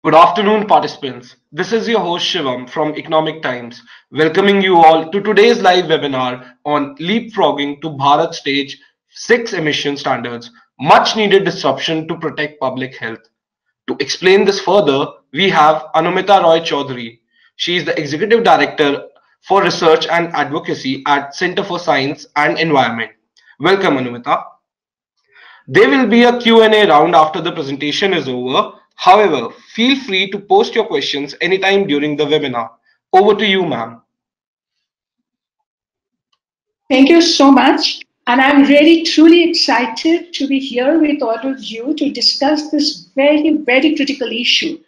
Good afternoon, participants. This is your host Shivam from Economic Times, welcoming you all to today's live webinar on leapfrogging to Bharat Stage 6 emission standards, much needed disruption to protect public health. To explain this further, we have Anumita Roy Chaudhary. She is the Executive Director for Research and Advocacy at Center for Science and Environment. Welcome, Anumita. There will be a Q&A round after the presentation is over. However, feel free to post your questions anytime during the webinar. Over to you, ma'am. Thank you so much. And I'm really truly excited to be here with all of you to discuss this very critical issue.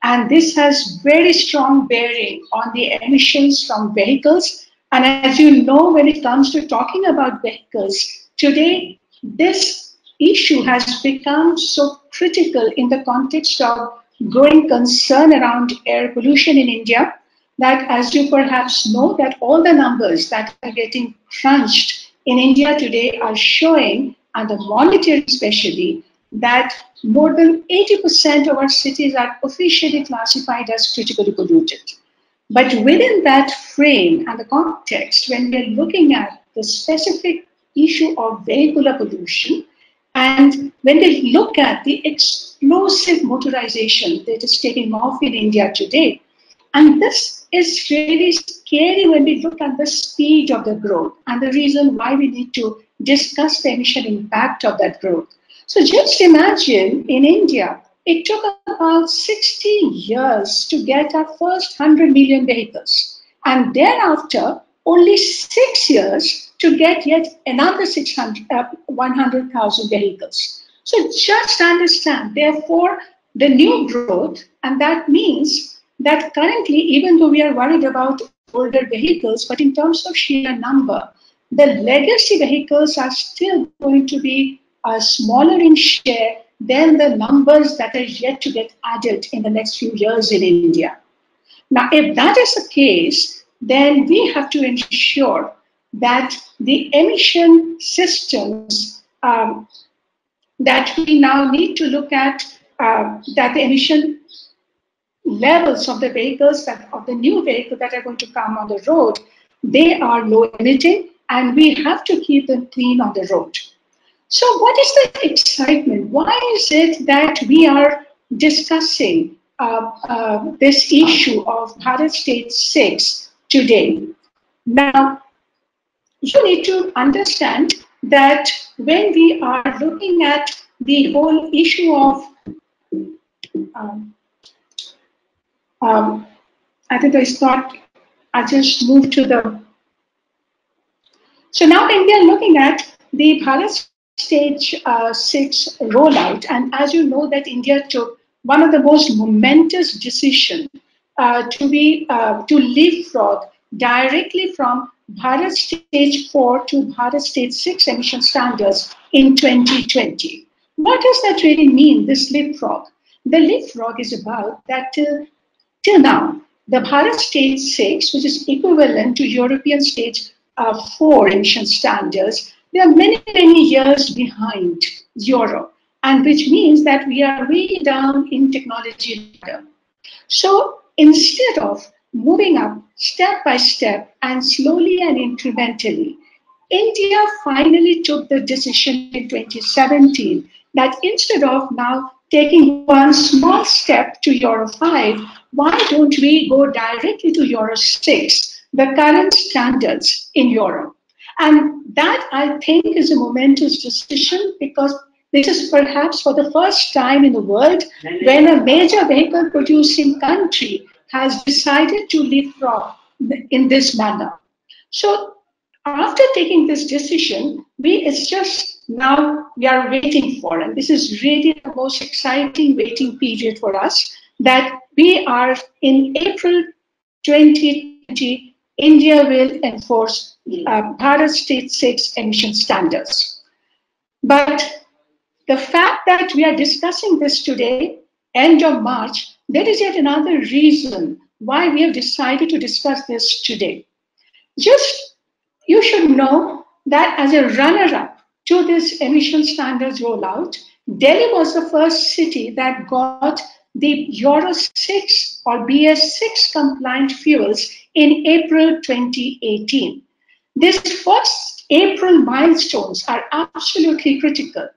And this has very strong bearing on the emissions from vehicles. And as you know, when it comes to talking about vehicles, today this issue has become so critical in the context of growing concern around air pollution in India that, as you perhaps know, that all the numbers that are getting crunched in India today are showing, and the monitoring especially, that more than 80% of our cities are officially classified as critically polluted. But within that frame and the context, when we're looking at the specific issue of vehicular pollution, and when we look at the explosive motorization that is taking off in India today, and this is really scary when we look at the speed of the growth and the reason why we need to discuss the emission impact of that growth. So just imagine in India, it took about 60 years to get our first 100 million vehicles. And thereafter, only 6 years to get yet another 100,000 vehicles. So just understand, therefore, the new growth, and that means that currently, even though we are worried about older vehicles, but in terms of sheer number, the legacy vehicles are still going to be smaller in share than the numbers that are yet to get added in the next few years in India. Now, if that is the case, then we have to ensure that the emission systems that we now need to look at, that the emission levels of the vehicles of the new vehicle that are going to come on the road, they are low emitting and we have to keep them clean on the road. So what is the excitement? Why is it that we are discussing this issue of Bharat Stage 6 today? Now, you need to understand that when we are looking at the whole issue of I think I thought I just moved to the. So now when we are looking at the Bharat Stage 6 rollout, and as you know that India took one of the most momentous decisions to leapfrog directly from Bharat Stage 4 to Bharat Stage 6 emission standards in 2020. What does that really mean, this leapfrog? The leapfrog is about that till now, the Bharat Stage 6, which is equivalent to European Stage 4 emission standards, they are many years behind Europe, and which means that we are way down in technology ladder. So instead of moving up step by step and slowly and incrementally, India finally took the decision in 2017 that instead of now taking one small step to Euro 5, why don't we go directly to Euro 6, the current standards in Europe? And that, I think, is a momentous decision because this is perhaps for the first time in the world when a major vehicle producing country has decided to leapfrog in this manner. So after taking this decision, it's just now we are waiting for, and this is really the most exciting waiting period for us, that we are in April 2020, India will enforce Bharat Stage 6 emission standards. But the fact that we are discussing this today, end of March, there is yet another reason why we have decided to discuss this today. Just you should know that as a runner-up to this emission standards rollout, Delhi was the first city that got the Euro 6 or BS6 compliant fuels in April 2018. These first April milestones are absolutely critical.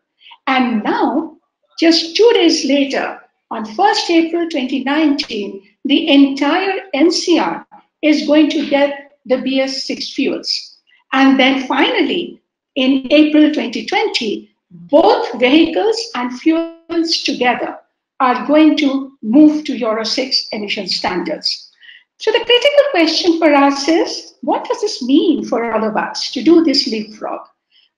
And now, just 2 days later, on 1st April 2019, the entire NCR is going to get the BS6 fuels. And then finally, in April 2020, both vehicles and fuels together are going to move to Euro 6 emission standards. So the critical question for us is, what does this mean for all of us to do this leapfrog?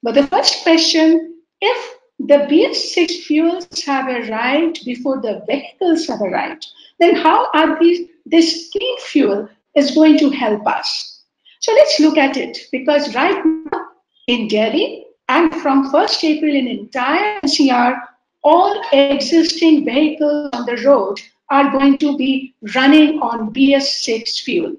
But the first question, if the BS6 fuels have arrived before the vehicles have arrived, then how are this clean fuel is going to help us? So let's look at it, because right now in Delhi and from 1st April in entire NCR, all existing vehicles on the road are going to be running on BS6 fuel.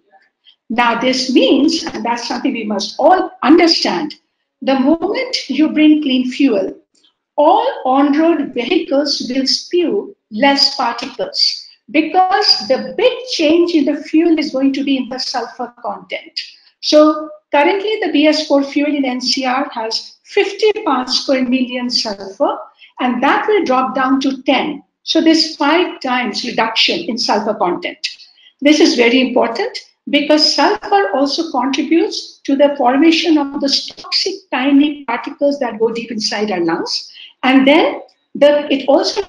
Now, this means, and that's something we must all understand, the moment you bring clean fuel, all on-road vehicles will spew less particles because the big change in the fuel is going to be in the sulfur content. So currently the BS4 fuel in NCR has 50 parts per million sulfur, and that will drop down to 10. So there's 5 times reduction in sulfur content. This is very important because sulfur also contributes to the formation of the toxic tiny particles that go deep inside our lungs. And then it also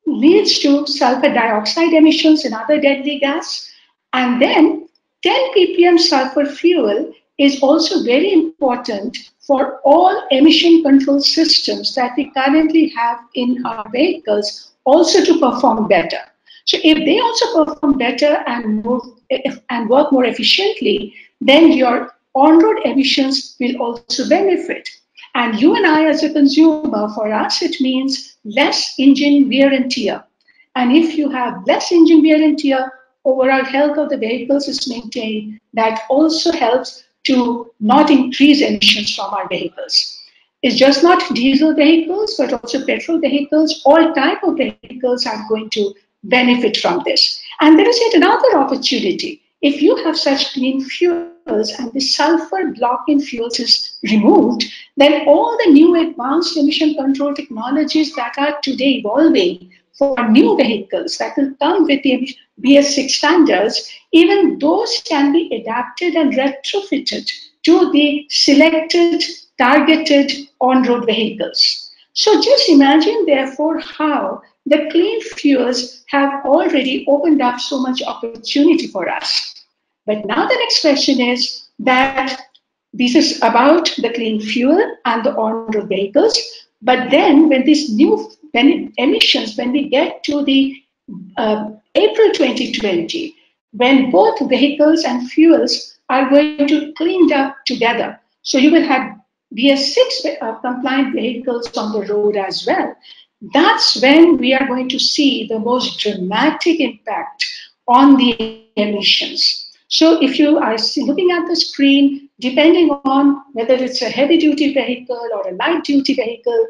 leads to sulfur dioxide emissions and other deadly gas. And then 10 ppm sulfur fuel is also very important for all emission control systems that we currently have in our vehicles also to perform better. So if they also perform better and work more efficiently, then your on-road emissions will also benefit. And you and I as a consumer, for us, it means less engine wear and tear. And if you have less engine wear and tear, overall health of the vehicles is maintained. That also helps to not increase emissions from our vehicles. It's just not diesel vehicles, but also petrol vehicles. All type of vehicles are going to benefit from this. And there is yet another opportunity. If you have such clean fuels and the sulfur blocking fuels is removed, then all the new advanced emission control technologies that are today evolving for new vehicles that will come with the BS6 standards, even those can be adapted and retrofitted to the selected, targeted on-road vehicles. So just imagine, therefore, how the clean fuels have already opened up so much opportunity for us. But now the next question is that this is about the clean fuel and the on-road vehicles. But then when emissions, when we get to the April 2020, when both vehicles and fuels are going to cleaned up together, so you will have BS6 compliant vehicles on the road as well. That's when we are going to see the most dramatic impact on the emissions. So if you are looking at the screen, depending on whether it's a heavy duty vehicle or a light duty vehicle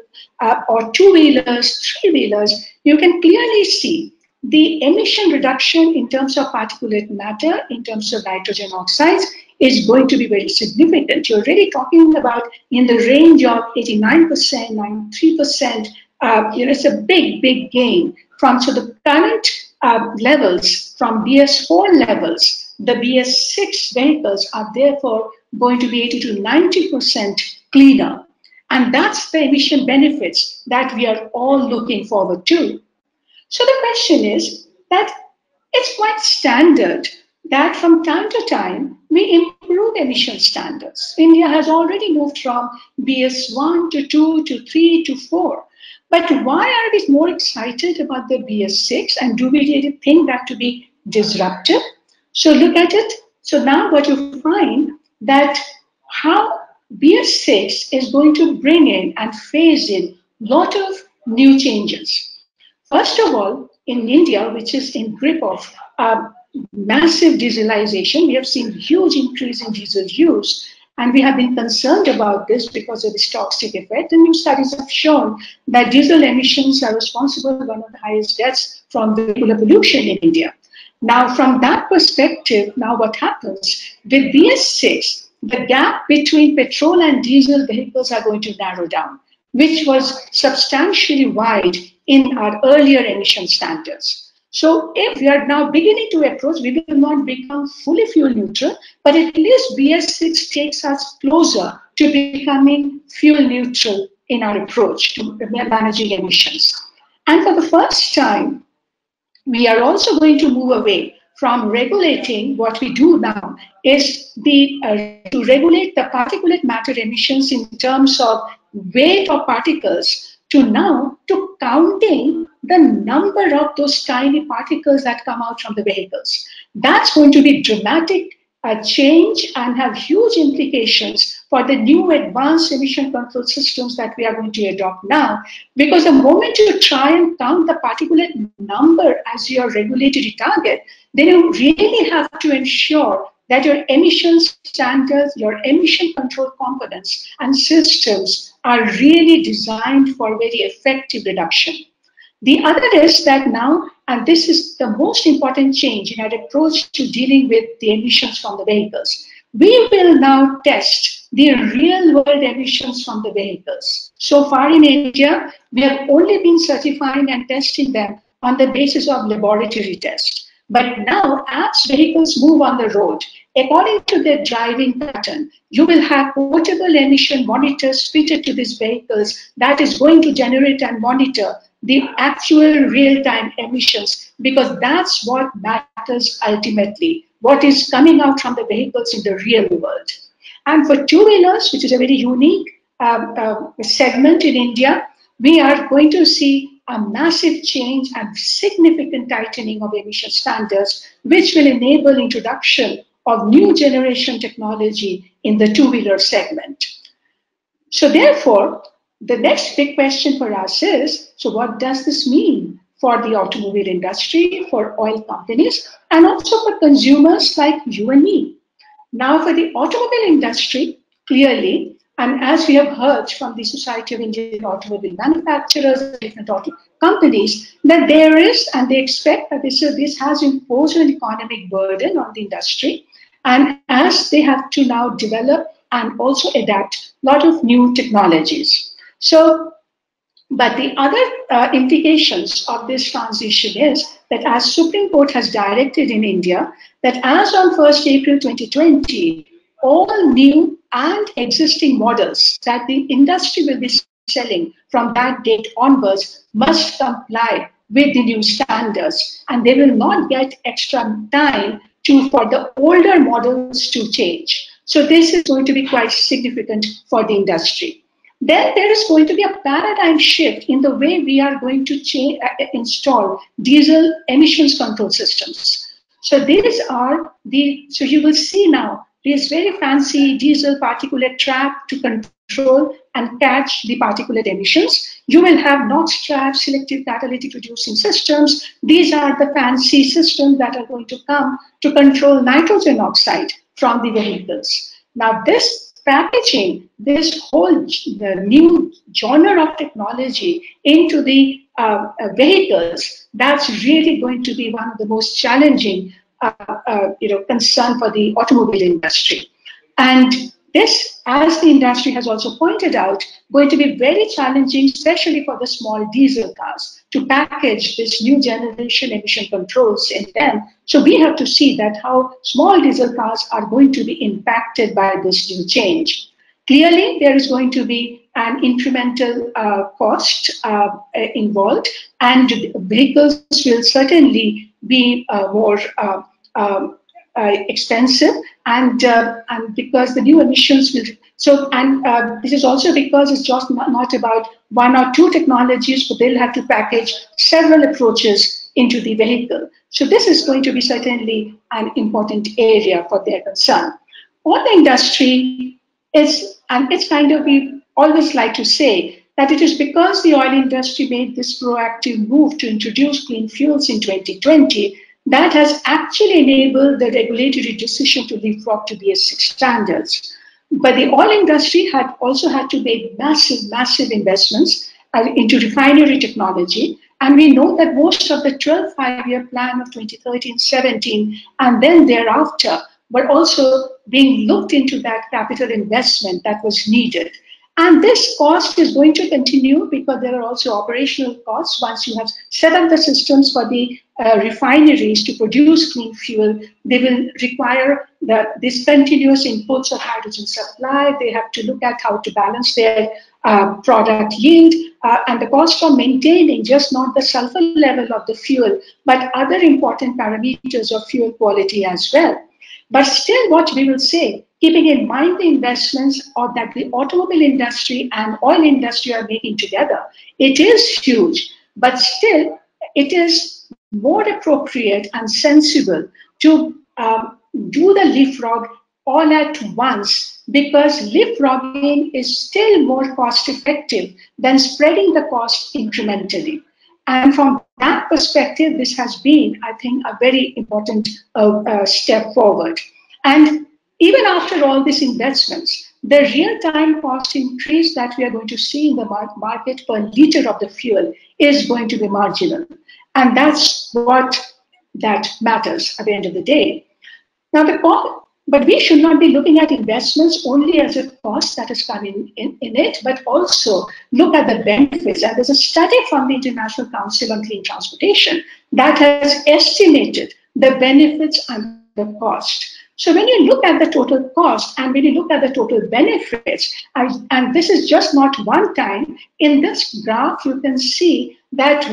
or two-wheelers, three-wheelers, you can clearly see the emission reduction in terms of particulate matter, in terms of nitrogen oxides, is going to be very significant. You're already talking about in the range of 89%, 93%. It's a big, big gain from the current levels from BS4 levels. The BS6 vehicles are therefore going to be 80 to 90% cleaner. And that's the emission benefits that we are all looking forward to. So the question is that it's quite standard that from time to time we improve emission standards. India has already moved from BS1 to 2 to 3 to 4. But why are we more excited about the BS6, and do we really think that to be disruptive? So look at it. So now what you find that how BS6 is going to bring in and phase in a lot of new changes. First of all, in India, which is in grip of massive dieselization, we have seen huge increase in diesel use. And we have been concerned about this because of this toxic effect. And new studies have shown that diesel emissions are responsible for one of the highest deaths from vehicular pollution in India. Now, from that perspective, now what happens with BS6, the gap between petrol and diesel vehicles are going to narrow down, which was substantially wide in our earlier emission standards. So if we are now beginning to approach, we will not become fully fuel neutral, but at least BS6 takes us closer to becoming fuel neutral in our approach to managing emissions. And for the first time, we are also going to move away from regulating. What we do now is to regulate the particulate matter emissions in terms of weight of particles to now to counting the number of those tiny particles that come out from the vehicles. That's going to be dramatic change and have huge implications for the new advanced emission control systems that we are going to adopt now. Because the moment you try and count the particulate number as your regulatory target, then you really have to ensure that your emissions standards, your emission control components and systems are really designed for very effective reduction. The other is that now, and this is the most important change in our approach to dealing with the emissions from the vehicles, we will now test the real world emissions from the vehicles. So far in India, we have only been certifying and testing them on the basis of laboratory tests. But now, as vehicles move on the road, according to their driving pattern, you will have portable emission monitors fitted to these vehicles that is going to generate and monitor the actual real-time emissions, because that's what matters ultimately, what is coming out from the vehicles in the real world. And for two-wheelers, which is a very unique segment in India, we are going to see a massive change and significant tightening of emission standards, which will enable introduction of new generation technology in the two-wheeler segment. So therefore, the next big question for us is, so what does this mean for the automobile industry, for oil companies, and also for consumers like you and me? Now, for the automobile industry, clearly, and as we have heard from the Society of Indian Automobile Manufacturers, different auto companies, that there is, and they expect that this has imposed an economic burden on the industry, and as they have to now develop and also adapt a lot of new technologies. So, but the other implications of this transition is that as Supreme Court has directed in India, that as on 1st April 2020, all new and existing models that the industry will be selling from that date onwards must comply with the new standards, and they will not get extra time for the older models to change. So this is going to be quite significant for the industry. Then there is going to be a paradigm shift in the way we are going to install diesel emissions control systems. So these are so you will see now this very fancy diesel particulate trap to control and catch the particulate emissions. You will have NOx traps, selective catalytic reducing systems. These are the fancy systems that are going to come to control nitrogen oxide from the vehicles. Now this packaging this whole new genre of technology into the vehicles, that's really going to be one of the most challenging concern for the automobile industry. And this, as the industry has also pointed out, going to be very challenging, especially for the small diesel cars, to package this new generation emission controls in them. So we have to see that how small diesel cars are going to be impacted by this new change. Clearly, there is going to be an incremental cost involved, and vehicles will certainly be more expensive, and because the new emissions will. So, and this is also because it's just not about one or two technologies, but they'll have to package several approaches into the vehicle. So this is going to be certainly an important area for their concern. What the industry is, and it's kind of, we always like to say that it is because the oil industry made this proactive move to introduce clean fuels in 2020 that has actually enabled the regulatory decision to leapfrog to BS6 standards. But the oil industry had also had to make massive investments into refinery technology. And we know that most of the 12 5-year plan of 2013-17 and then thereafter were also being looked into that capital investment that was needed. And this cost is going to continue because there are also operational costs. Once you have set up the systems for the refineries to produce clean fuel, they will require this continuous inputs of hydrogen supply. They have to look at how to balance their product yield and the cost for maintaining just not the sulfur level of the fuel, but other important parameters of fuel quality as well. But still, what we will say, keeping in mind the investments of that the automobile industry and oil industry are making together, it is huge. But still, it is more appropriate and sensible to do the leapfrog all at once because leapfrogging is still more cost effective than spreading the cost incrementally. And from that perspective, this has been, I think, a very important step forward. And even after all these investments, the real-time cost increase that we are going to see in the market per liter of the fuel is going to be marginal. And that's what that matters at the end of the day. Now, but we should not be looking at investments only as a cost that is coming in it, but also look at the benefits. And there's a study from the International Council on Clean Transportation that has estimated the benefits and the cost. So when you look at the total cost and when you look at the total benefits, and this is just not one time, in this graph you can see that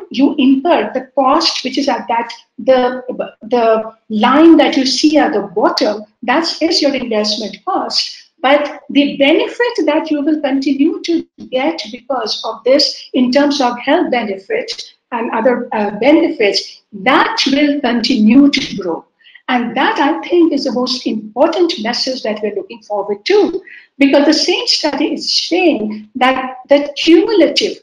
you incur the cost, which is at that the line that you see at the bottom, that is your investment cost. But the benefit that you will continue to get because of this in terms of health benefits and other benefits, that will continue to grow. And that, I think, is the most important message that we're looking forward to, because the same study is saying that the cumulative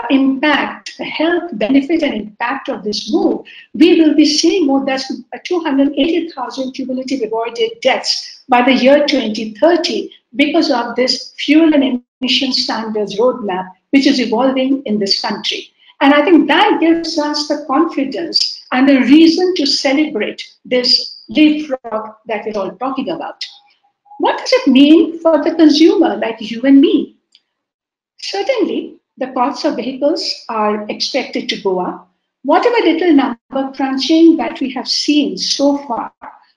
impact, the health benefit and impact of this move, we will be seeing more than 280,000 cumulative avoided deaths by the year 2030 because of this fuel and emission standards roadmap, which is evolving in this country. And I think that gives us the confidence and the reason to celebrate this leapfrog that we're all talking about. What does it mean for the consumer like you and me? Certainly, the costs of vehicles are expected to go up. Whatever little number crunching that we have seen so far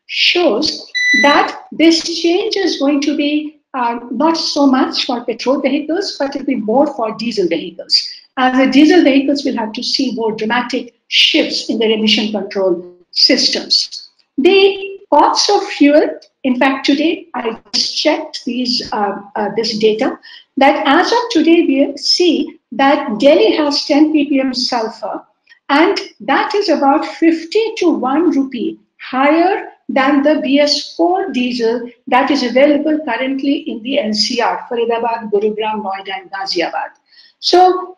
shows that this change is going to be not so much for petrol vehicles, but it will be more for diesel vehicles. As the diesel vehicles will have to see more dramatic shifts in their emission control systems. The costs of fuel, in fact, today I just checked this data, that as of today we see that Delhi has 10 ppm sulfur, and that is about 50 to 1 rupee higher than the BS4 diesel that is available currently in the NCR, Faridabad, Gurugram, Noida, and Ghaziabad. So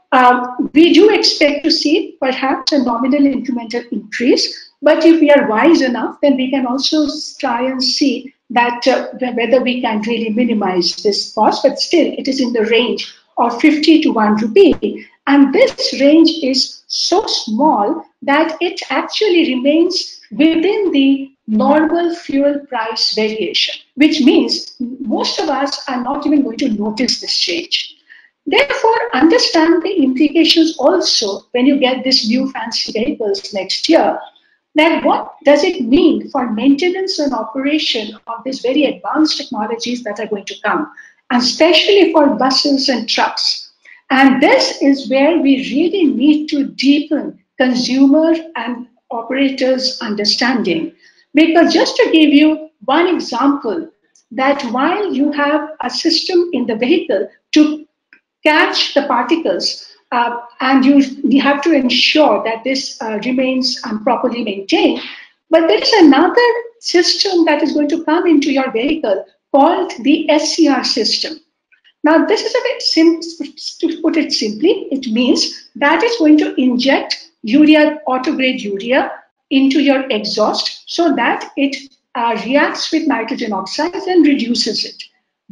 we do expect to see perhaps a nominal incremental increase, but if we are wise enough, then we can also try and see that whether we can really minimize this cost, but still it is in the range of 50 to 1 rupee. And this range is so small that it actually remains within the normal fuel price variation, which means most of us are not even going to notice this change. Therefore, understand the implications also when you get these new fancy vehicles next year. That what does it mean for maintenance and operation of these very advanced technologies that are going to come, and especially for buses and trucks. And this is where we really need to deepen consumer and operators' understanding. Because just to give you one example, that while you have a system in the vehicle to catch the particles, and you have to ensure that this remains properly maintained. But there is another system that is going to come into your vehicle called the SCR system. Now, this is a bit to put it simply, it means that it's going to inject urea, auto-grade urea into your exhaust so that it reacts with nitrogen oxides and reduces it.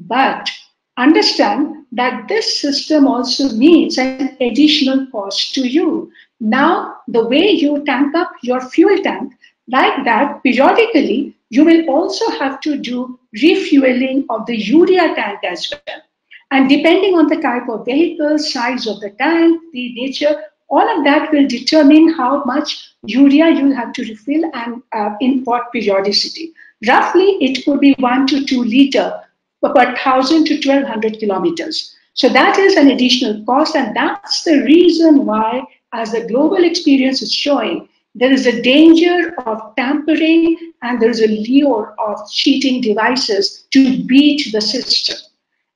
But understand that this system also means an additional cost to you. Now, the way you tank up your fuel tank, like that, periodically, you will also have to do refueling of the urea tank as well. And depending on the type of vehicle, size of the tank, the nature, all of that will determine how much urea you'll have to refill and in what periodicity. Roughly, it could be 1 to 2 liter per 1,000 to 1,200 kilometers. So that is an additional cost, and that's the reason why, as the global experience is showing, there is a danger of tampering and there is a lure of cheating devices to beat the system.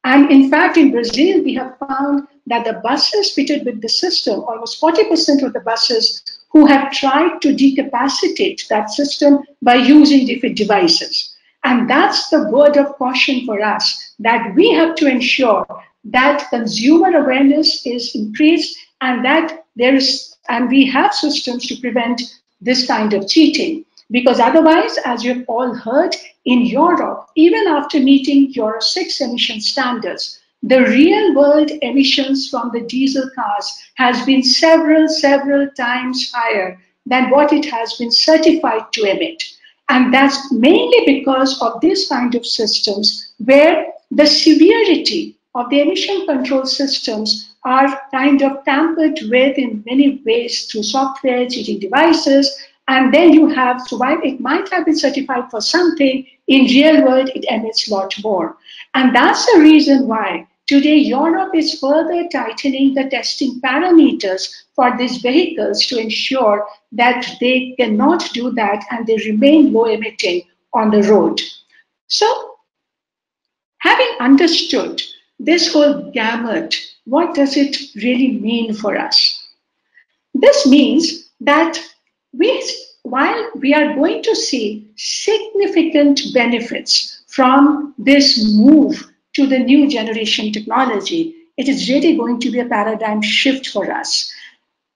And in fact, in Brazil, we have found that the buses fitted with the system, almost 40% of the buses who have tried to decapacitate that system by using different devices. And that's the word of caution for us, that we have to ensure that consumer awareness is increased and that there is, and we have systems to prevent this kind of cheating. Because otherwise, as you've all heard, in Europe, even after meeting Euro 6 emission standards, the real world emissions from the diesel cars has been several times higher than what it has been certified to emit. And that's mainly because of this kind of systems where the severity of the emission control systems are kind of tampered with in many ways through software, cheating devices, and then you have, so while it might have been certified for something, in real world it emits a lot more. And that's the reason why today Europe is further tightening the testing parameters for these vehicles to ensure that they cannot do that and they remain low emitting on the road. So having understood this whole gamut, what does it really mean for us? This means that we, while we are going to see significant benefits from this move to the new generation technology, it is really going to be a paradigm shift for us.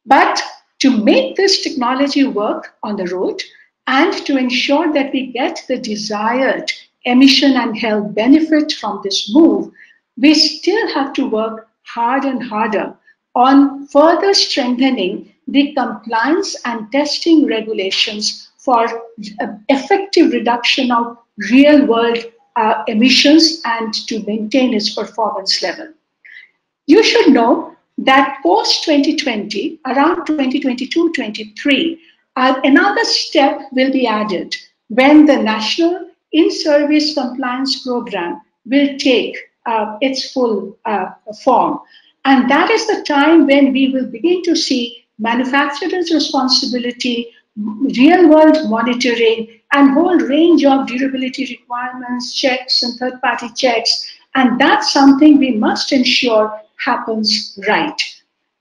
But to make this technology work on the road and to ensure that we get the desired emission and health benefit from this move, we still have to work hard and harder on further strengthening the compliance and testing regulations for effective reduction of real world emissions and to maintain its performance level. You should know that post 2020, around 2022-23, another step will be added when the National In-Service Compliance Program will take its full form. And that is the time when we will begin to see manufacturers' responsibility, real world monitoring, and whole range of durability requirements, checks, and third party checks. And that's something we must ensure happens right.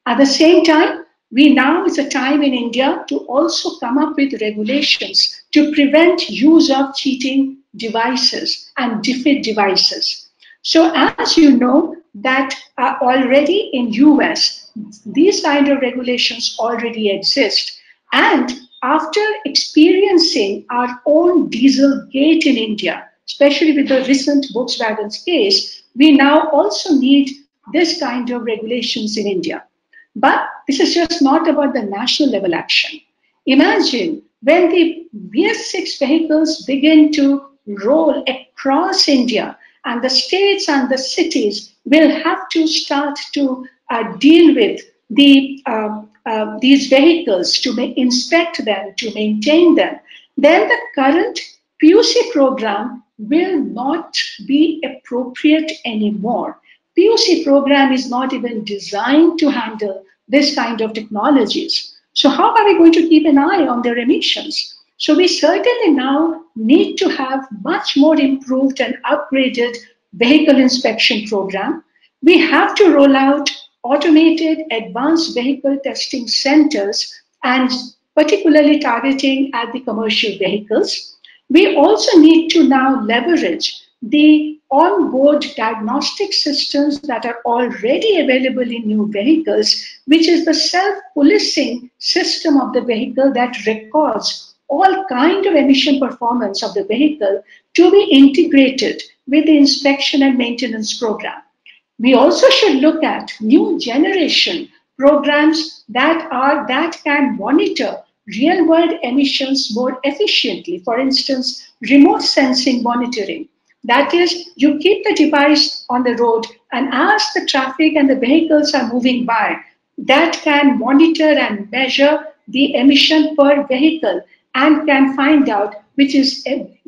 At the same time, we now is a time in India to also come up with regulations to prevent use of cheating devices and defeat devices. So as you know that already in US, these kind of regulations already exist. And after experiencing our own diesel gate in India, especially with the recent Volkswagen's case, we now also need this kind of regulations in India. But this is just not about the national level action. Imagine when the BS6 vehicles begin to roll across India and the states and the cities will have to start to deal with these vehicles to inspect them, to maintain them, then the current PUC program will not be appropriate anymore. PUC program is not even designed to handle this kind of technologies. So how are we going to keep an eye on their emissions? So we certainly now need to have much more improved and upgraded vehicle inspection program. We have to roll out automated advanced vehicle testing centers and particularly targeting at the commercial vehicles. We also need to now leverage the onboard diagnostic systems that are already available in new vehicles, which is the self-policing system of the vehicle that records all kind of emission performance of the vehicle to be integrated with the inspection and maintenance program. We also should look at new generation programs that can monitor real world emissions more efficiently. For instance, remote sensing monitoring. That is, you keep the device on the road, and as the traffic and the vehicles are moving by, that can monitor and measure the emission per vehicle and can find out which is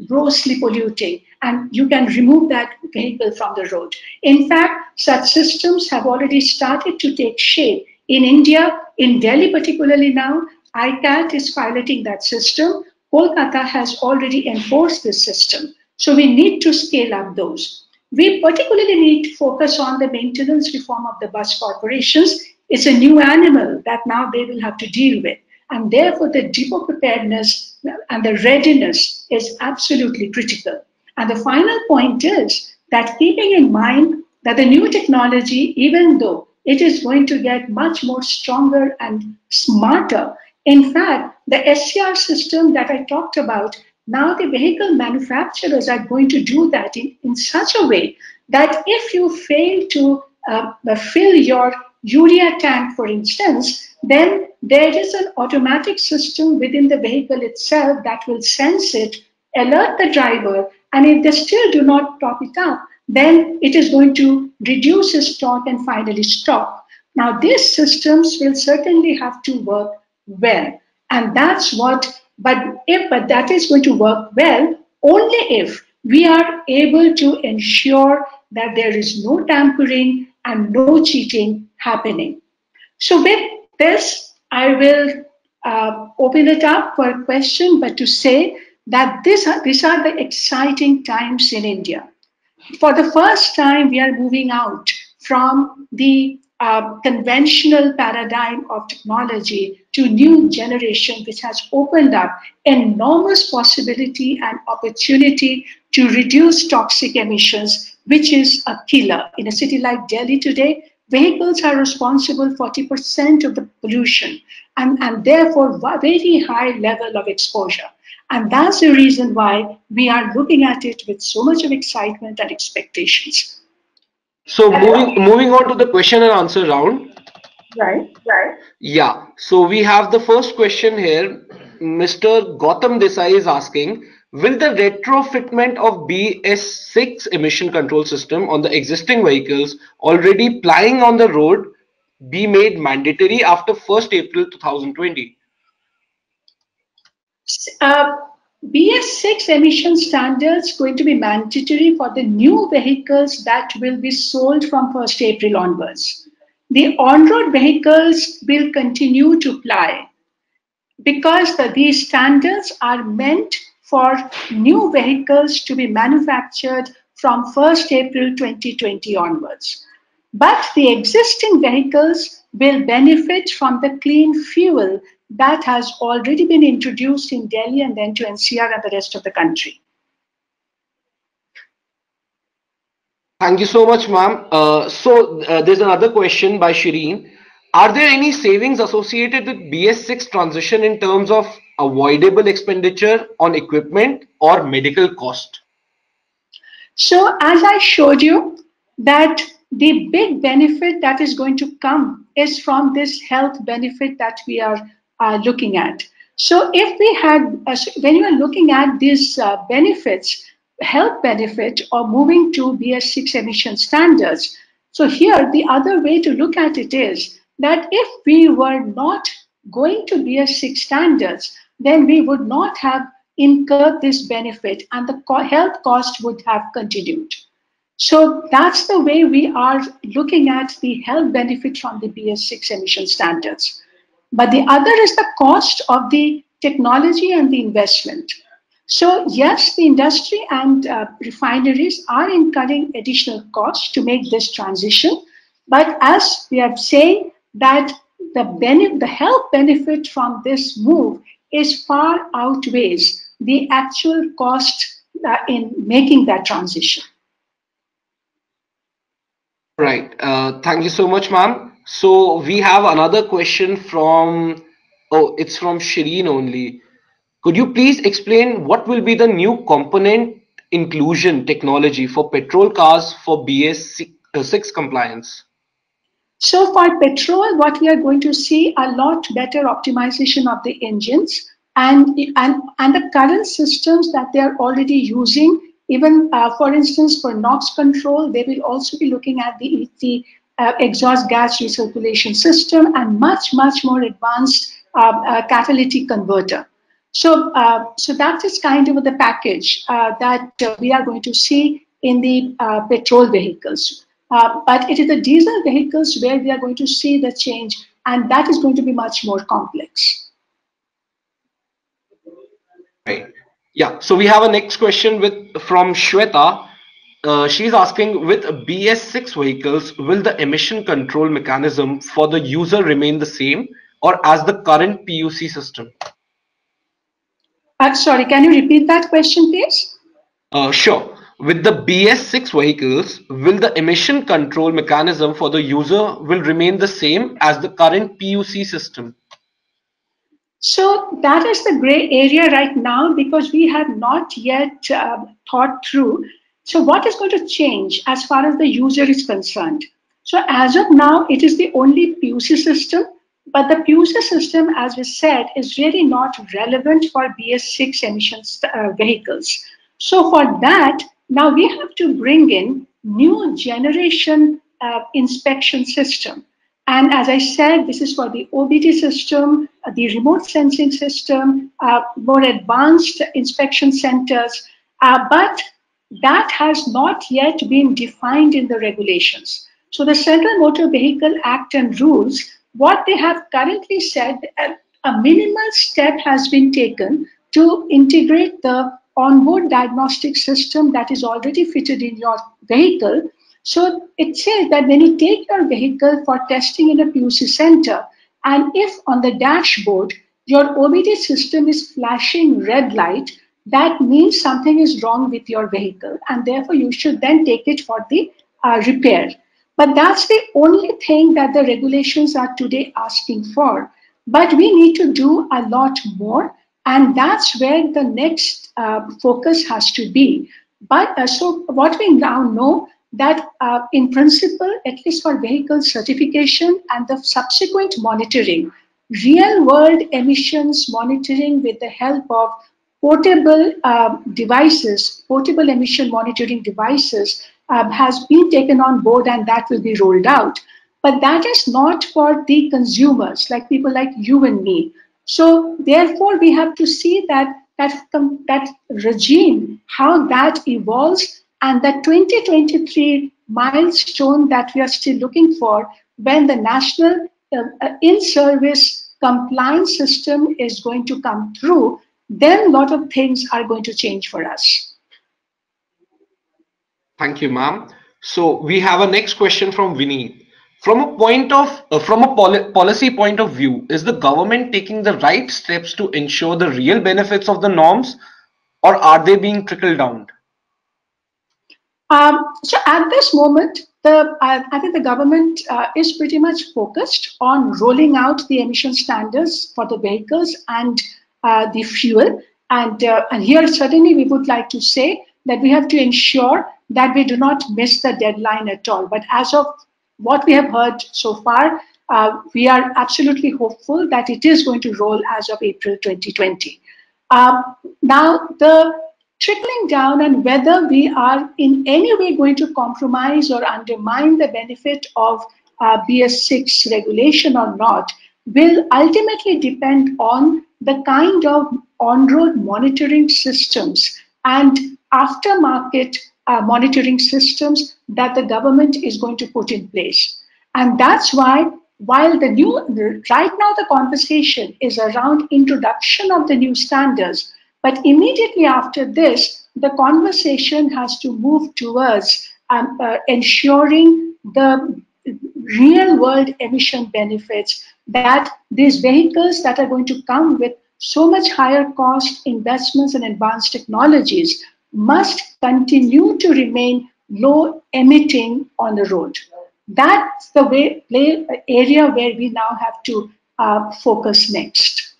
grossly polluting, and you can remove that vehicle from the road. In fact, such systems have already started to take shape in India, in Delhi particularly now. ICAT is piloting that system. Kolkata has already enforced this system. So we need to scale up those. We particularly need to focus on the maintenance reform of the bus corporations. It's a new animal that now they will have to deal with. And therefore, the depot preparedness and the readiness is absolutely critical. And the final point is that keeping in mind that the new technology, even though it is going to get much more stronger and smarter, in fact, the SCR system that I talked about, now the vehicle manufacturers are going to do that in such a way that if you fail to fill your urea tank, for instance, then there is an automatic system within the vehicle itself that will sense it, alert the driver, and if they still do not top it up, then it is going to reduce its torque and finally stop. Now, these systems will certainly have to work well, and that's what. But that is going to work well only if we are able to ensure that there is no tampering and no cheating happening. So with this, I will open it up for a question, but to say that these are the exciting times in India. For the first time, we are moving out from the conventional paradigm of technology to new generation, which has opened up enormous possibility and opportunity to reduce toxic emissions, which is a killer. In a city like Delhi today, vehicles are responsible for 40% of the pollution and therefore very high level of exposure. And that's the reason why we are looking at it with so much of excitement and expectations. So moving on to the question and answer round. Right. Yeah, so we have the first question here. Mr. Gautam Desai is asking, will the retrofitment of BS6 emission control system on the existing vehicles already plying on the road be made mandatory after 1st April 2020? Uh, BS6 emission standards going to be mandatory for the new vehicles that will be sold from 1st April onwards. The on-road vehicles will continue to ply because these standards are meant for new vehicles to be manufactured from 1st April 2020 onwards. But the existing vehicles will benefit from the clean fuel that has already been introduced in Delhi and then to NCR and the rest of the country. Thank you so much, ma'am. There's another question by Shireen. Are there any savings associated with BS6 transition in terms of avoidable expenditure on equipment or medical cost? So as I showed you that the big benefit that is going to come is from this health benefit that we are looking at. So if we had, when you are looking at these benefits, health benefit or moving to BS6 emission standards, so here the other way to look at it is that if we were not going to BS6 standards, then we would not have incurred this benefit and the health cost would have continued. So that's the way we are looking at the health benefit from the BS6 emission standards. But the other is the cost of the technology and the investment. So yes, the industry and refineries are incurring additional costs to make this transition. But as we are saying that the health benefit from this move is far outweighs the actual cost in making that transition. Right. Thank you so much, ma'am. So we have another question from, oh, it's from Shireen only. Could you please explain what will be the new component inclusion technology for petrol cars for BS6 compliance? So for petrol, what we are going to see a lot better optimization of the engines and the current systems that they are already using. Even for instance, for NOx control, they will also be looking at the exhaust gas recirculation system and much more advanced catalytic converter. So that is kind of the package that we are going to see in the petrol vehicles. But it is the diesel vehicles where we are going to see the change, and that is going to be much more complex. Right. Yeah. So we have a next question with from Shweta. She's asking, with BS6 vehicles, will the emission control mechanism for the user remain the same or as the current PUC system? Sorry, can you repeat that question, please? Sure. With the BS6 vehicles, will the emission control mechanism for the user will remain the same as the current PUC system? So that is the gray area right now because we have not yet thought through. So what is going to change as far as the user is concerned? So as of now, it is the only PUC system, but the PUC system, as we said, is really not relevant for BS6 emissions vehicles. So for that, now we have to bring in new generation inspection system. And as I said, this is for the OBD system, the remote sensing system, more advanced inspection centers, but that has not yet been defined in the regulations. So the Central Motor Vehicle Act and rules, what they have currently said, a minimal step has been taken to integrate the onboard diagnostic system that is already fitted in your vehicle. So it says that when you take your vehicle for testing in a PUC center, and if on the dashboard your OBD system is flashing red light, that means something is wrong with your vehicle, and therefore you should then take it for the repair. But that's the only thing that the regulations are today asking for. But we need to do a lot more, and that's where the next focus has to be. But so what we now know that in principle, at least for vehicle certification and the subsequent monitoring, real world emissions monitoring with the help of portable devices, portable emission monitoring devices has been taken on board and that will be rolled out. But that is not for the consumers, like people like you and me. So therefore, we have to see that regime, how that evolves, and the 2023 milestone that we are still looking for when the national in-service compliance system is going to come through, then a lot of things are going to change for us. Thank you, ma'am. So we have a next question from Vinny. From a policy point of view, is the government taking the right steps to ensure the real benefits of the norms, or are they being trickled down? So at this moment, I think the government is pretty much focused on rolling out the emission standards for the vehicles and the fuel. And here certainly we would like to say that we have to ensure that we do not miss the deadline at all. But as of what we have heard so far, we are absolutely hopeful that it is going to roll as of April 2020. Now, the trickling down and whether we are in any way going to compromise or undermine the benefit of BS6 regulation or not will ultimately depend on the kind of on-road monitoring systems and aftermarket monitoring systems that the government is going to put in place. And that's why while right now the conversation is around introduction of the new standards, but immediately after this, the conversation has to move towards ensuring the real world emission benefits that these vehicles that are going to come with so much higher cost investments and advanced technologies must continue to remain low emitting on the road. That's the area where we now have to focus next.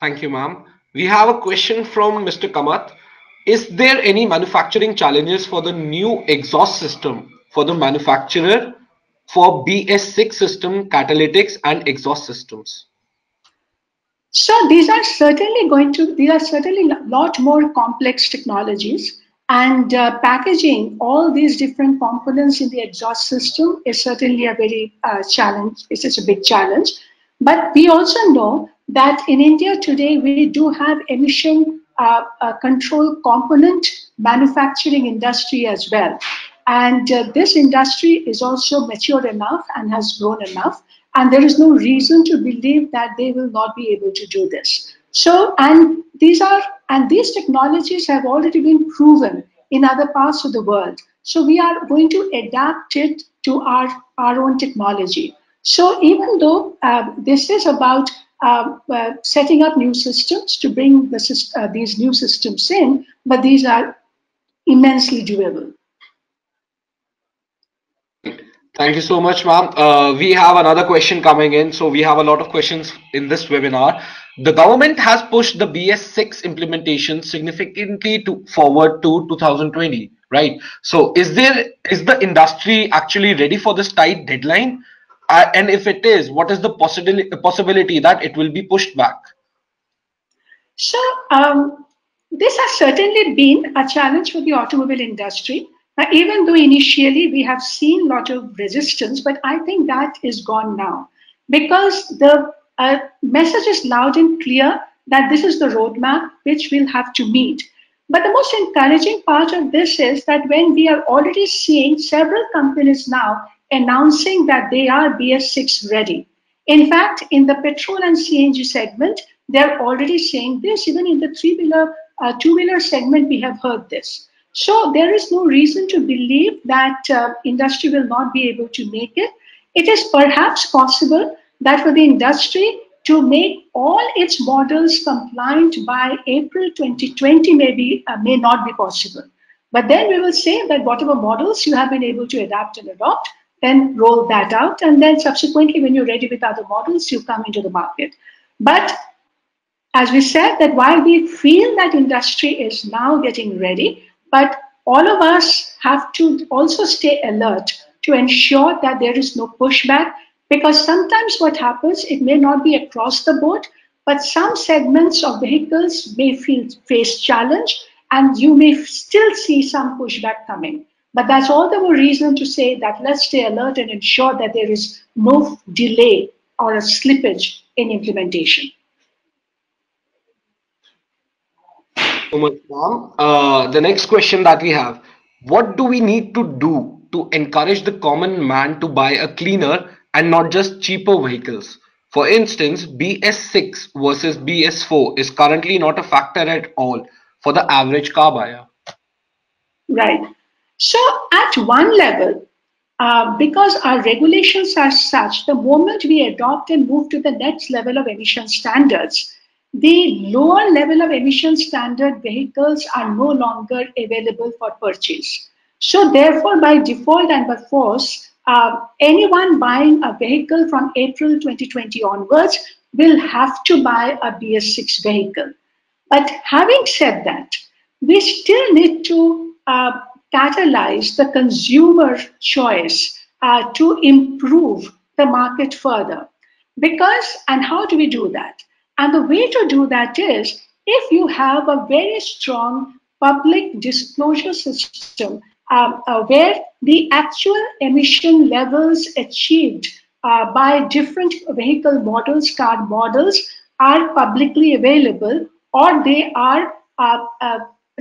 Thank you, ma'am. We have a question from Mr. Kamath. Is there any manufacturing challenges for the new exhaust system for the manufacturer for BS6 system catalytics and exhaust systems? So these are certainly a lot more complex technologies, and packaging all these different components in the exhaust system is certainly a very challenge. It's a big challenge. But we also know that in India today we do have emission control component manufacturing industry as well. And this industry is also mature enough and has grown enough. And there is no reason to believe that they will not be able to do this. So, and these technologies have already been proven in other parts of the world. So we are going to adapt it to our own technology. So even though this is about setting up new systems to bring these new systems in, but these are immensely doable. Thank you so much, ma'am. We have another question coming in. So we have a lot of questions in this webinar. The government has pushed the BS6 implementation significantly to forward to 2020, right? So is the industry actually ready for this tight deadline? And if it is, what is the possibility that it will be pushed back? So this has certainly been a challenge for the automobile industry. Even though initially we have seen a lot of resistance, but I think that is gone now because the message is loud and clear that this is the roadmap which we'll have to meet. But the most encouraging part of this is that when we are already seeing several companies now announcing that they are BS6 ready. In fact, in the petrol and CNG segment, they're already saying this. Even in the two-wheeler segment, we have heard this. So there is no reason to believe that industry will not be able to make it. It is perhaps possible that for the industry to make all its models compliant by April 2020 may not be possible. But then we will say that whatever models you have been able to adapt and adopt, then roll that out. And then subsequently, when you're ready with other models, you come into the market. But as we said, that while we feel that industry is now getting ready, but all of us have to also stay alert to ensure that there is no pushback, because sometimes what happens, it may not be across the board, but some segments of vehicles may face challenge, and you may still see some pushback coming. But that's all the more reason to say that let's stay alert and ensure that there is no delay or a slippage in implementation. So much, ma'am. The next question that we have, what do we need to do to encourage the common man to buy a cleaner and not just cheaper vehicles? For instance, BS6 versus BS4 is currently not a factor at all for the average car buyer. Right. So, at one level, because our regulations are such, the moment we adopt and move to the next level of emission standards, the lower level of emission standard vehicles are no longer available for purchase. So, therefore, by default and by force, anyone buying a vehicle from April 2020 onwards will have to buy a BS6 vehicle. But having said that, we still need to catalyze the consumer choice to improve the market further. Because, and how do we do that? And the way to do that is if you have a very strong public disclosure system where the actual emission levels achieved by different vehicle models, car models, are publicly available or they are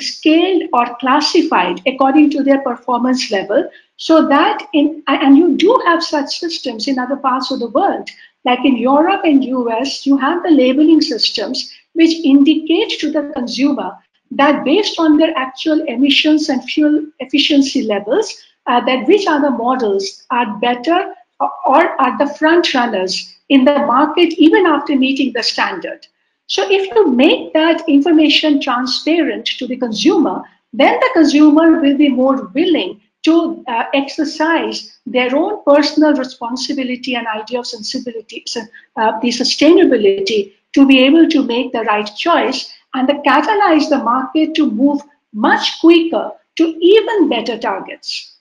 scaled or classified according to their performance level so that and you do have such systems in other parts of the world like in Europe and US you have the labeling systems which indicate to the consumer that based on their actual emissions and fuel efficiency levels that which other models are better or are the front runners in the market even after meeting the standard. So if you make that information transparent to the consumer, then the consumer will be more willing to exercise their own personal responsibility and idea of sensibility, the sustainability to be able to make the right choice and catalyze the market to move much quicker to even better targets.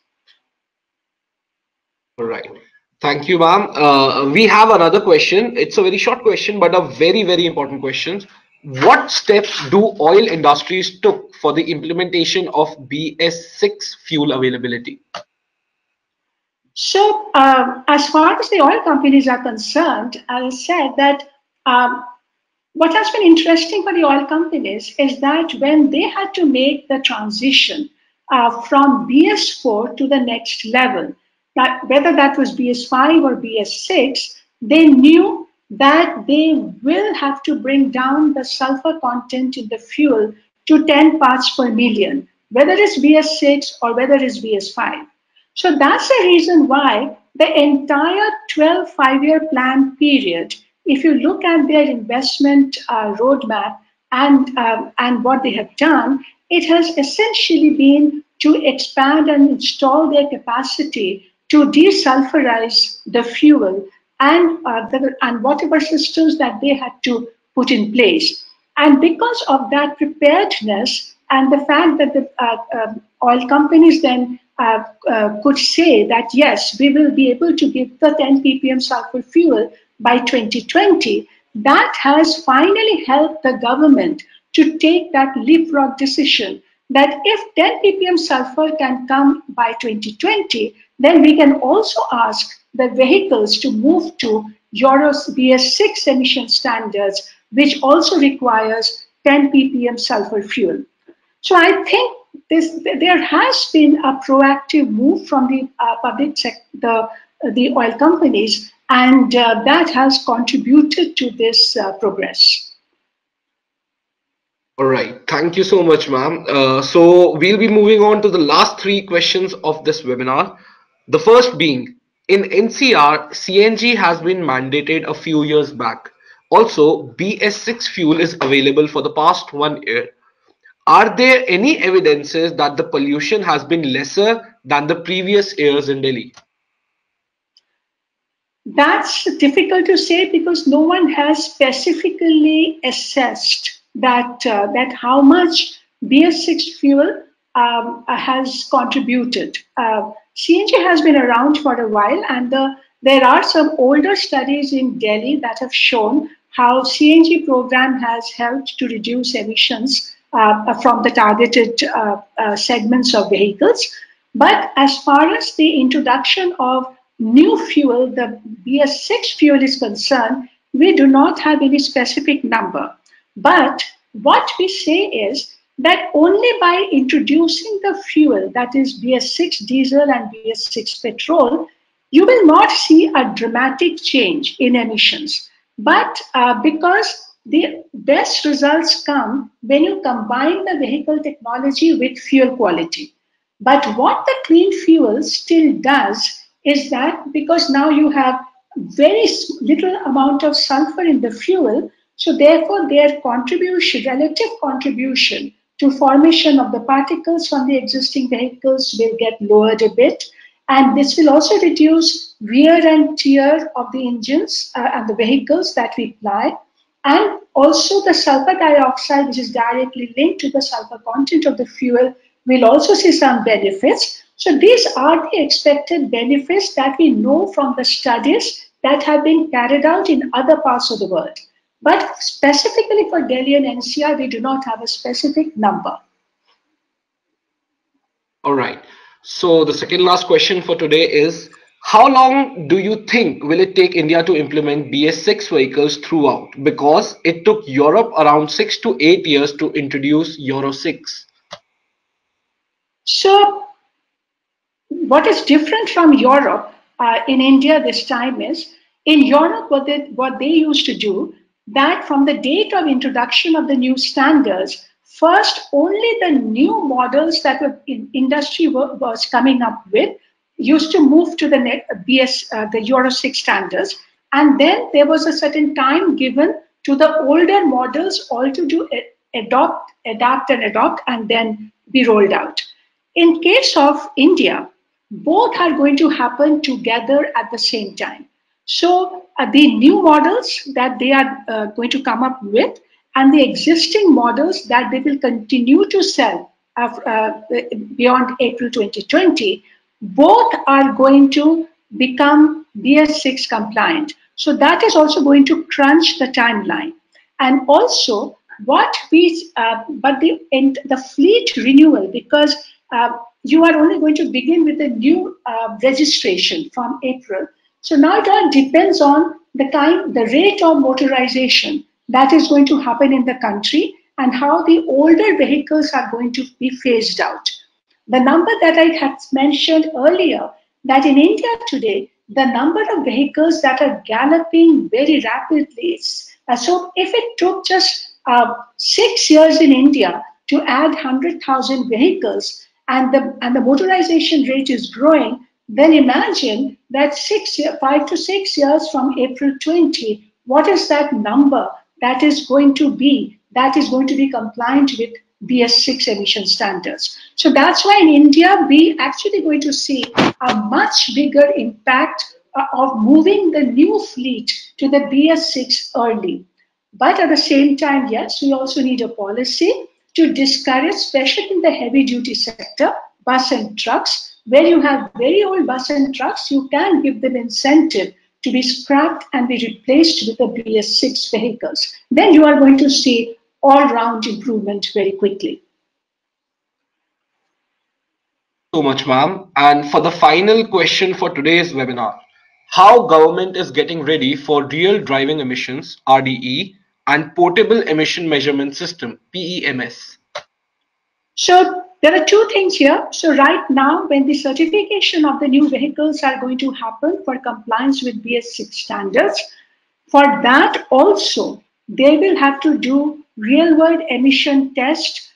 All right. Thank you, ma'am. We have another question. It's a very short question, but a very, very important question. What steps do oil industries took for the implementation of BS6 fuel availability? So, as far as the oil companies are concerned, as I said, that um, what has been interesting for the oil companies is that when they had to make the transition from BS4 to the next level, that whether that was BS5 or BS6, they knew that they will have to bring down the sulfur content in the fuel to 10 parts per million, whether it's BS6 or whether it's BS5. So that's the reason why the entire 12 5-year plan period, if you look at their investment roadmap and what they have done, it has essentially been to expand and install their capacity to desulfurize the fuel and whatever systems that they had to put in place. And because of that preparedness and the fact that the oil companies then could say that yes, we will be able to give the 10 ppm sulfur fuel by 2020, that has finally helped the government to take that leapfrog decision that if 10 ppm sulfur can come by 2020, then we can also ask the vehicles to move to Euro BS6 emission standards, which also requires 10 ppm sulfur fuel. So I think there has been a proactive move from the public sector, the oil companies, and that has contributed to this progress. All right. Thank you so much, ma'am. So we'll be moving on to the last three questions of this webinar. The first being, in NCR, CNG has been mandated a few years back. Also, BS6 fuel is available for the past 1 year. Are there any evidences that the pollution has been lesser than the previous years in Delhi? That's difficult to say because no one has specifically assessed that how much BS6 fuel has contributed. CNG has been around for a while, and there are some older studies in Delhi that have shown how CNG program has helped to reduce emissions from the targeted segments of vehicles. But as far as the introduction of new fuel, the BS6 fuel is concerned, we do not have any specific number. But what we say is that only by introducing the fuel, that is BS6 diesel and BS6 petrol, you will not see a dramatic change in emissions. But because the best results come when you combine the vehicle technology with fuel quality. But what the clean fuel still does is that because now you have very little amount of sulfur in the fuel, so therefore their contribution, relative contribution to formation of the particles from the existing vehicles will get lowered a bit. And this will also reduce wear and tear of the engines and the vehicles that we apply. And also the sulfur dioxide, which is directly linked to the sulfur content of the fuel, will also see some benefits. So these are the expected benefits that we know from the studies that have been carried out in other parts of the world. But specifically for Delhi and NCR, we do not have a specific number. All right. So the second last question for today is, how long do you think will it take India to implement BS6 vehicles throughout? Because it took Europe around 6 to 8 years to introduce Euro 6. So what is different from Europe in India this time is in Europe what they used to do that from the date of introduction of the new standards, first only the new models that industry was coming up with used to move to the the Euro 6 standards, and then there was a certain time given to the older models all to do adapt and adopt and then be rolled out. In case of India, both are going to happen together at the same time. So the new models that they are going to come up with and the existing models that they will continue to sell beyond April 2020, both are going to become BS6 compliant. So that is also going to crunch the timeline. And also, but the fleet renewal, because you are only going to begin with a new registration from April. So now it all depends on the rate of motorization that is going to happen in the country and how the older vehicles are going to be phased out. The number that I had mentioned earlier, that in India today, the number of vehicles that are galloping very rapidly is, so if it took just 6 years in India to add 100,000 vehicles and the motorization rate is growing, then imagine that 5 to 6 years from April 20, what is that number that is going to be compliant with BS6 emission standards. So that's why in India, we actually going to see a much bigger impact of moving the new fleet to the BS6 early. But at the same time, yes, we also need a policy to discourage, especially in the heavy duty sector, bus and trucks, where you have very old bus and trucks, you can give them incentive to be scrapped and be replaced with the BS6 vehicles. Then you are going to see all round improvement very quickly. So much, ma'am. And for the final question for today's webinar, how government is getting ready for real driving emissions (RDE) and portable emission measurement system (PEMS). So there are two things here. So right now, when the certification of the new vehicles are going to happen for compliance with BS6 standards, for that also, they will have to do real world emission tests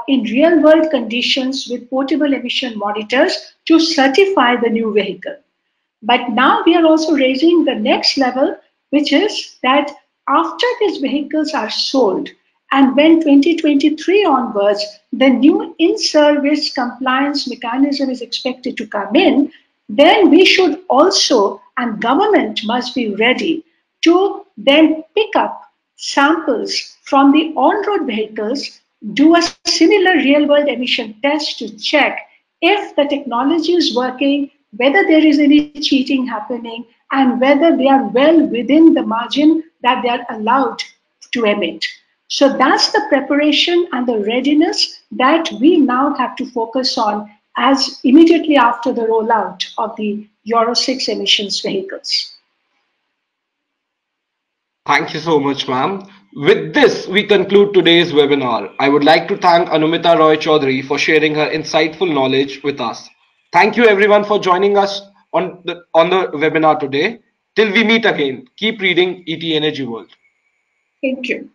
in real world conditions with portable emission monitors to certify the new vehicle. But now we are also raising the next level, which is that after these vehicles are sold, and when 2023 onwards, the new in service compliance mechanism is expected to come in, then we should also, and government must be ready to then pick up samples from the on road vehicles, do a similar real world emission test to check if the technology is working, whether there is any cheating happening, and whether they are well within the margin that they are allowed to emit. So that's the preparation and the readiness that we now have to focus on as immediately after the rollout of the Euro 6 emissions vehicles. Thank you so much, ma'am. With this, we conclude today's webinar. I would like to thank Anumita Roy Chaudhary for sharing her insightful knowledge with us. Thank you everyone for joining us on the webinar today. Till we meet again, keep reading ET Energy World. Thank you.